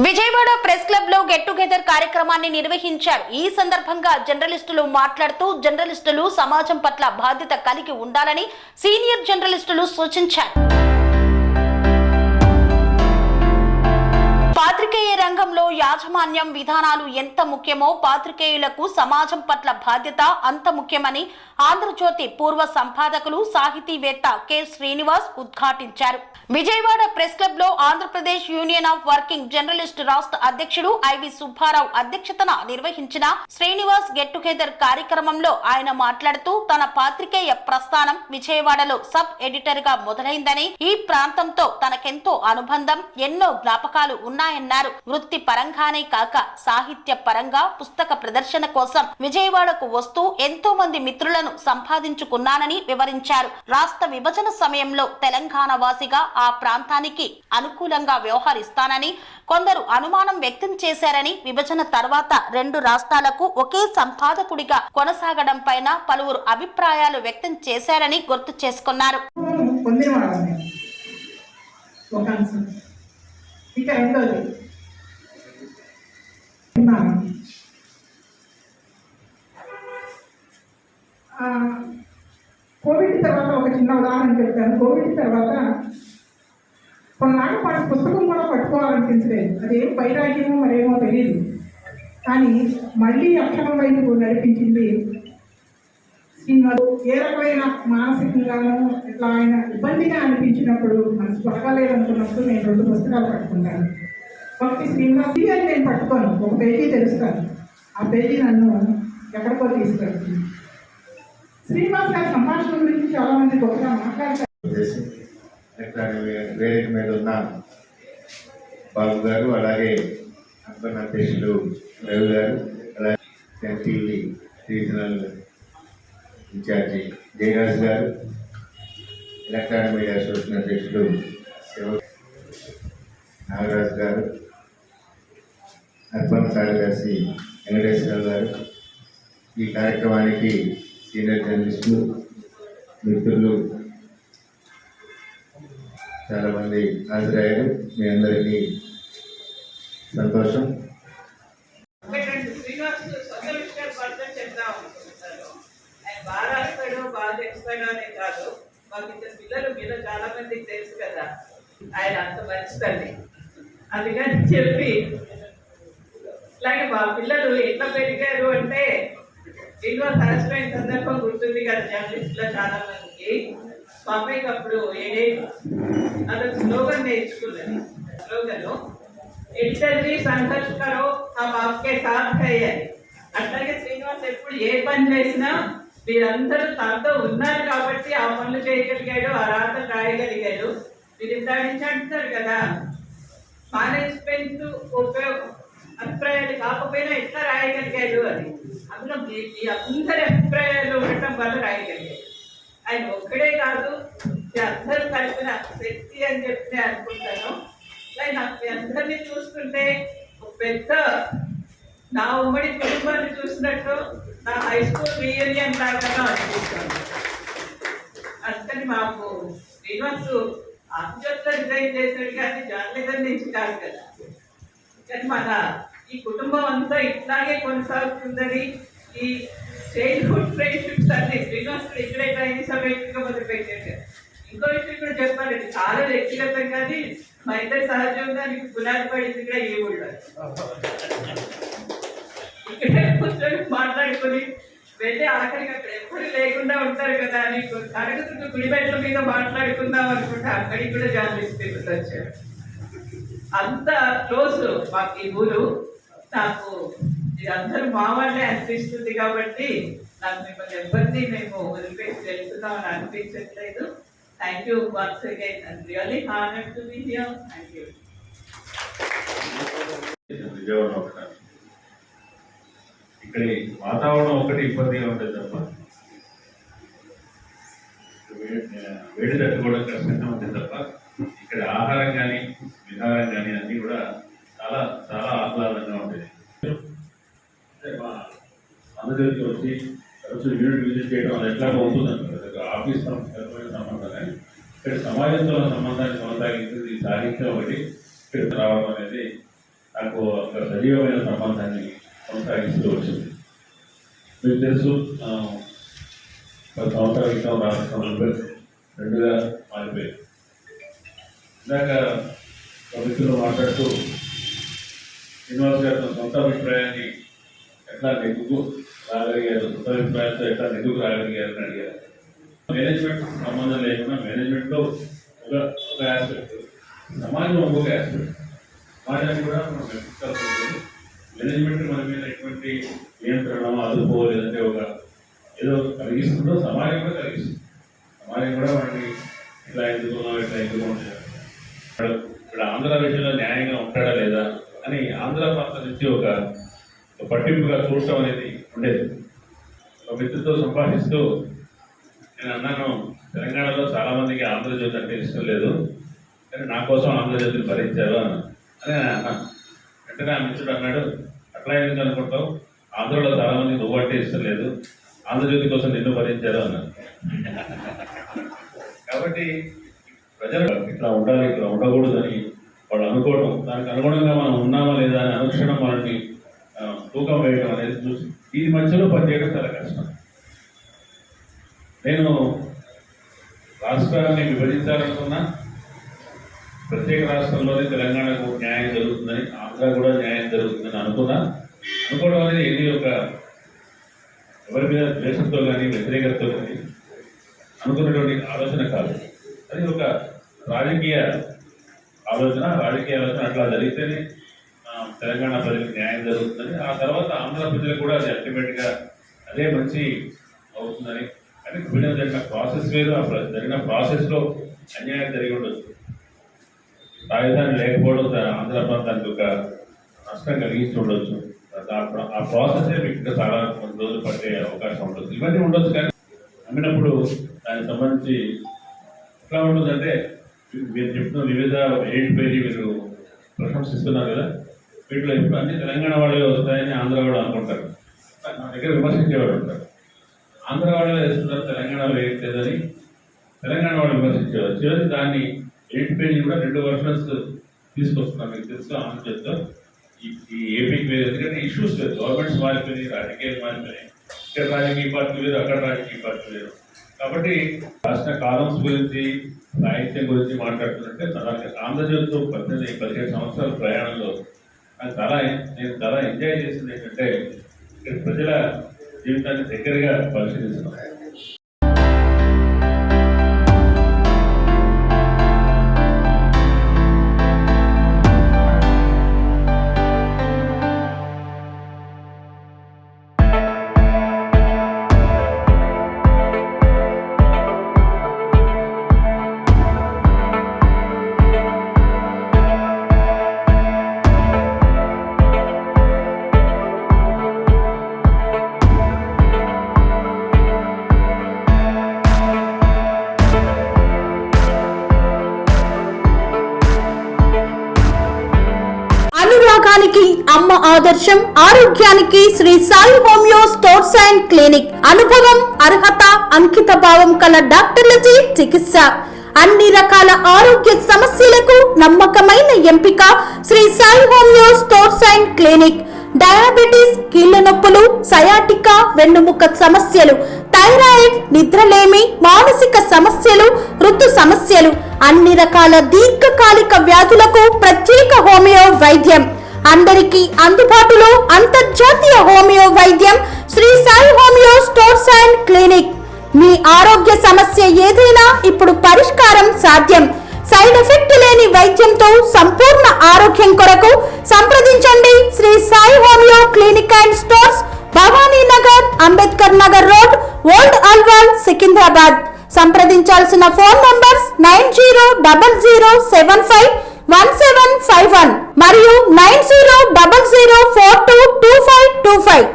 Vijayawada press club లో get together కార్యక్రమాన్ని నిర్వహించారు. ఈ సందర్భంగా జర్నలిస్టులు మాట్లాడుతూ జర్నలిస్టులు సమాజం పట్ల బాధ్యత కలిగి ఉండాలని సీనియర్ జర్నలిస్టులు సూచించారు. పాత్రికేయ రంగంలో యాజమాన్యం విధానాలు ఎంత ముఖ్యమో పాత్రికేయులకు సమాజం పట్ల బాధ్యత అంత ముఖ్యమని ఆంధ్రజ్యోతి పూర్వ సంపాదకులు సాహితీవేత్త కె శ్రీనివాస్ ఉద్ఘాటించారు. విజయవాడ ప్రెస్ క్లబ్ లో Andhra Pradesh union of working journalist రాష్ట్ర అధ్యక్షుడు ఐవి సుబ్బారావు అధ్యక్షతన నిర్వహించిన శ్రీనివాస్ గెట్ టుగెదర్ కార్యక్రమంలో ఆయన మాట్లాడుతూ తన పాత్రికేయ ప్రస్థానం విజయవాడలో సబ్ ఎడిటర్ గా మొదలైందని, ఈ ప్రాంతంతో తనకెంతో అనుబంధం, ఎన్నో జ్ఞాపకాలు ఉన్నాయన్నారు. వృత్తి పరంగానే కాక సాహిత్య పరంగా పుస్తక ప్రదర్శన కోసం విజయవాడకు వస్తూ ఎంతో మంది మిత్రులను సంపాదించుకున్నానని వివరించారు. రాష్ట్ర విభజన సమయంలో తెలంగాణ వాసిగా ఆ ప్రాంతానికి అనుకూలంగా వ్యవహరిస్తానని కొందరు అనుమానం వ్యక్తం చేశారని, విభజన తర్వాత రెండు రాష్ట్రాలకు ఒకే సంపాదకుడిగా కొనసాగడం పైన పలువురు అభిప్రాయాలు వ్యక్తం చేశారని గుర్తు చేసుకున్నారు. కోవిడ్ తర్వాత ఒక చిన్న ఉదాహరణ చెప్తాను. కోవిడ్ తర్వాత కొన్నాళ్ళ పాటు పుస్తకం కూడా పట్టుకోవాలనిపించలేదు. అదేం వైరాగ్యమో మరేమో తెలియదు, కానీ మళ్ళీ అక్షరం వైపు నడిపించింది శ్రీనివాస్. ఏ రకమైన మానసికంగానూ ఇట్లా ఆయన ఇబ్బందిగా అనిపించినప్పుడు, మనసు పడగలేదనుకున్నప్పుడు నేను 2 పుస్తకాలు పట్టుకుంటాను. ఒకటి శ్రీనివాస్ అని నేను పట్టుకోను, ఒక పేజీ తెలుస్తాను, ఆ పేజీ నన్ను ఎక్కడికో తీసుకెళ్తుంది. శ్రీనివాస్ గారి సంభాషణ గురించి చాలా మంది గొప్పగా మాట్లాడతారు. వేదిక మీద ఉన్న బాబు గారు, అలాగే అధ్యక్షులు రవి గారు, అలాగే ఎన్టీవీ రీజనల్ ఇన్ఛార్జి జయరాజ్ గారు, ఎలక్ట్రానిక్ మీడియా అసోసియేషన్ అధ్యక్షులు నాగరాజు గారు, అర్పణ కార్యదర్శి వెంకటేశ్వర గారు, ఈ కార్యక్రమానికి సీనియర్ జర్నలిస్టులు మిత్రులు చాలామంది హాజరయ్యారు. మీ అందరికీ సంతోషం. బాగా రాస్తాడు, బాగా చేస్తాడు అనే కాదు, మాకు ఇద్దరు పిల్లలు మీలో చాలా మందికి తెలుసు కదా, ఆయన అంత మంచిదండి. అందుకని చెప్పి ఇలాగే మా పిల్లలు ఎట్లా పెరిగారు అంటే, శ్రీనివాస్ హస్బెండ్ సందర్భం గుర్తుంది కదా జర్నలిస్టులో చాలా మందికి. మా అమ్మాయికి అప్పుడు అదొక స్లోగన్ నేర్చుకున్నది. స్లోగన్ ఎడిటర్జీ సంఘర్ష్ కరో హమ్ ఆప్కే సాథ్ హై అని. అట్లాగే శ్రీనివాస్ ఎప్పుడు ఏ పని చేసినా మీరందరూ తనతో ఉన్నారు కాబట్టి ఆ పనులు చేయగలిగాడు, ఆ రాతలు రాయగలిగాడు. మీరు ఇంత నుంచి అంటున్నారు కదా, మేనేజ్మెంట్ అభిప్రాయాలు కాకపోయినా ఎట్లా రాయగలిగాడు అని. అందులో మీ అందరి అభిప్రాయాలు ఉండటం వల్ల రాయగలిగాడు. ఆయన ఒక్కడే కాదు, అందరూ కలిపిన శక్తి అని చెప్పి అనుకుంటాను. నాకు మీ అందరినీ చూస్తుంటే ఒక పెద్ద నా ఉమ్మడి కుటుంబాన్ని చూసినట్టు, నా హై స్కూల్ రీయూనియన్ లాగానో అనిపిస్తుంది. అందుకని మాకు శ్రీనివాస్ ఆంధ్రజ్యోతిలో రిజైన్ చేశాడు కానీ జర్నలిజం నుంచి కాదు కదా. కానీ మన ఈ కుటుంబం అంతా ఇట్లాగే కొనసాగుతుందని, ఈ చైల్డ్హుడ్ ఫ్రెండ్షిప్స్ అన్ని శ్రీనివాస్ ఇక్కడే ట్రైనింగ్ సభ్యులుగా మొదలుపెట్టాడు. ఇంకో విషయం కూడా చెప్పాలండి, చాలా వ్యక్తిగతం కానీ మా ఇద్దరు సహజంగా పునాది పడింది కూడా ఈ ఊళ్ళో. ఇక్కడే కూర్చొని మాట్లాడుకొని వెళ్ళి ఆఖరికి అక్కడ ఎప్పుడు లేకుండా ఉంటారు కదా అని తరగతులు గుడిబెట్ల మీద మాట్లాడుకుందాం అనుకుంటే అక్కడికి కూడా జర్నలిస్ట్ పీపుల్స్ వచ్చారు. అంత క్లోజ్ మాకు ఈ ఊరు. నాకు ఇదందరూ మా వాళ్ళే అనిపిస్తుంది కాబట్టి నాకు మిమ్మల్ని ఎవరిని మేము వదిలిపెట్టి వెళ్తున్నామని అనిపించట్లేదు. Thank you once again and really honoured to be here. Thank you. ఇక్కడ వాతావరణం ఒకటి ఇబ్బందిగా ఉంటుంది తప్ప వేడి తట్టుకోవడం కష్టంగా ఉంటుంది తప్ప ఇక్కడ ఆహారం కానీ విధానం కానీ అన్నీ కూడా చాలా చాలా ఆహ్లాదంగా ఉండేది. మా ఆంధ్రజ్యోతికి వచ్చి తరచు యూనిట్ విజిట్ చేయడం అది ఎట్లా అవుతుంది అంటారు. ఆఫీస్ సంబంధం కానీ ఇక్కడ సమాజంతో సంబంధాన్ని కొనసాగించేది సాహిత్యం ఒకటి ఇక్కడికి రావడం అనేది నాకు ఒక సజీవమైన సంబంధాన్ని కొనసాగిస్తూ వచ్చింది. మీకు తెలుసు, 10 సంవత్సరాల క్రితం రాష్ట్రం రెండుగా మారిపోయింది. ఇందాక ఒక మిత్రులు మాట్లాడుతూ శ్రీనివాస్ గారు తన సొంత అభిప్రాయాన్ని ఎట్లా నెగ్గుకు రాగలిగారు, సొంత అభిప్రాయంతో ఎట్లా నెగ్గుకు రాగలిగారు అని అడిగారు. మేనేజ్మెంట్ సంబంధం లేకుండా మేనేజ్మెంట్లో ఒక ఆస్పెక్ట్, సమాజం ఇంకొక ఆస్పెక్ట్. సమాజాన్ని కూడా మనం మెప్పించాల్సి ఉంటుంది. మేనేజ్మెంట్ మన మీద ఎటువంటి నియంత్రణ అదుపో లేదంటే ఒక ఏదో కలిగిస్తుందో సమాజం కూడా కలిగిస్తుంది. సమాజం కూడా మనకి ఇట్లా ఎందుకున్నాం, ఇట్లా ఎందుకు ఇక్కడ ఆంధ్ర విషయంలో న్యాయంగా ఉంటాడా లేదా అని ఆంధ్ర ప్రాంతం నుంచి ఒక పట్టింపుగా చూడటం అనేది ఉండేది. ఒక మిత్రుతో సంభాషిస్తూ నేను అన్నాను, తెలంగాణలో చాలామందికి ఆంధ్రజ్యోతి అంటే ఇష్టం లేదు, కానీ నా కోసం ఆంధ్రజ్యోతిని భరించారు అని అన్నాను. వెంటనే ఆ మిత్రుడు అన్నాడు, అట్లా ఎందుకు అనుకుంటావు, ఆంధ్రలో చాలామందికి నువ్వు అంటే ఇష్టం లేదు, ఆంధ్రజ్యోతి కోసం నిన్ను భరించారు అన్నాను. కాబట్టి ప్రజలు ఇట్లా ఉండాలి, ఇట్లా ఉండకూడదని వాళ్ళు అనుకోవడం, దానికి అనుగుణంగా మనం ఉన్నామా లేదా అని అనుక్షణం మనల్ని తూకం వేయడం అనేది చూసి ఈ మధ్యలో పనిచేయడం చాలా కష్టం. నేను రాష్ట్రాన్ని విభజించాలనుకున్నా, ప్రత్యేక రాష్ట్రంలోనే తెలంగాణకు న్యాయం జరుగుతుందని, ఆంధ్ర కూడా న్యాయం జరుగుతుందని అనుకోవడం అనేది ఇది ఒక ఎవరి మీద ద్వేషంతో కానీ వ్యతిరేకతతో కానీ అనుకున్నటువంటి ఆలోచన కాదు. అది ఒక రాజకీయ ఆలోచన అట్లా జరిగితేనే తెలంగాణ ప్రజలకు న్యాయం జరుగుతుందని, ఆ తర్వాత ఆంధ్ర ప్రజలకు కూడా అది అల్టిమేట్గా అదే మంచి అవుతుందని. కానీ విభజన జరిగిన ప్రాసెస్ వేరు, ఆ జరిగిన ప్రాసెస్లో అన్యాయం జరిగి ఉండొచ్చు. రాజధాని లేకపోవడం ఆంధ్ర ప్రాంతానికి ఒక నష్టం కలిగించి ఉండొచ్చు. ఆ ప్రాసెసే మీకు చాలా కొన్ని రోజులు పట్టే అవకాశం ఉండొచ్చు. ఇవన్నీ ఉండొచ్చు, కానీ అమ్మినప్పుడు దానికి సంబంధించి ఎట్లా ఉంటుందంటే, మీరు చెప్తున్న వివిధ 8 పేజీ మీరు ప్రశంసిస్తున్నారు కదా, వీటిలో ఇప్పుడు అన్ని తెలంగాణ వాళ్ళే వస్తాయని ఆంధ్ర వాళ్ళు అనుకుంటారు. నా దగ్గర విమర్శించేవాడు ఉంటారు, ఆంధ్ర వాళ్ళే వేస్తున్నారు, తెలంగాణలో వేయట్లేదని తెలంగాణ వాళ్ళు విమర్శించేవారు. చివరికి దాన్ని 8 పేజీ కూడా 2 వర్షన్స్ తీసుకొస్తున్నారు. మీకు తెలుసు, ఆంధ్రజ్యోతిలో ఈ ఏపీకి వేరు, ఎందుకంటే ఇష్యూస్ లేదు, గవర్నమెంట్స్ మారిపోయినాయి, రాజకీయాలు మారిపోయినాయి, ఇక్కడ రాజకీయ పార్టీ వేరు, అక్కడ రాజకీయ పార్టీ వేరు. కాబట్టి రాష్ట్ర కాలమ్స్ గురించి, సాహిత్యం గురించి మాట్లాడుతుంటే ఆంధ్రజ్యోతితో 17 సంవత్సరాల ప్రయాణంలో నేను చాలా ఎంజాయ్ చేసింది ఏంటంటే, ఇక్కడ ప్రజల జీవితాన్ని దగ్గరగా పరిశీలిస్తున్నాం. అనురాగానికి అమ్మ ఆదర్శం, ఆరోగ్యానికి Shri Sai homeo stores and clinic. అనుభవం, అర్హత, అంకిత భావం కల డాక్టర్లచే చికిత్స. అన్ని రకాల ఆరోగ్య సమస్యలకు నమ్మకమైన ఎంపిక Shri Sai homeo stores and clinic. Diabetes, కీళ్ల నొప్పులు, సయాటికా, వెన్నుముక సమస్యలు, థైరాయిడ్, నిద్రలేమి, మానసిక సమస్యలు, ఋతు సమస్యలు, అన్ని రకాల దీర్ఘకాలిక వ్యాధులకు ప్రత్యేక హోమియో వైద్యం. అందరికీ అందుబాటులో అంతర్జాతీయ హోమియో వైద్యం Shri Sai homeo stores and clinic. మీ ఆరోగ్య సమస్య ఏదైనా ఇప్పుడు పరిష్కారం సాధ్యం. సైడ్ ఎఫెక్ట్ లేని వైద్యంతో సంపూర్ణ ఆరోగ్యం కొరకు సంప్రదించండి Shri Sai homeo clinic and stores, Bhavani Nagar, Ambedkar Nagar road, old Alwal, Secunderabad. సంప్రదించాల్సిన ఫోన్ నంబర్స్ 9000751751 మరియు 9000422525.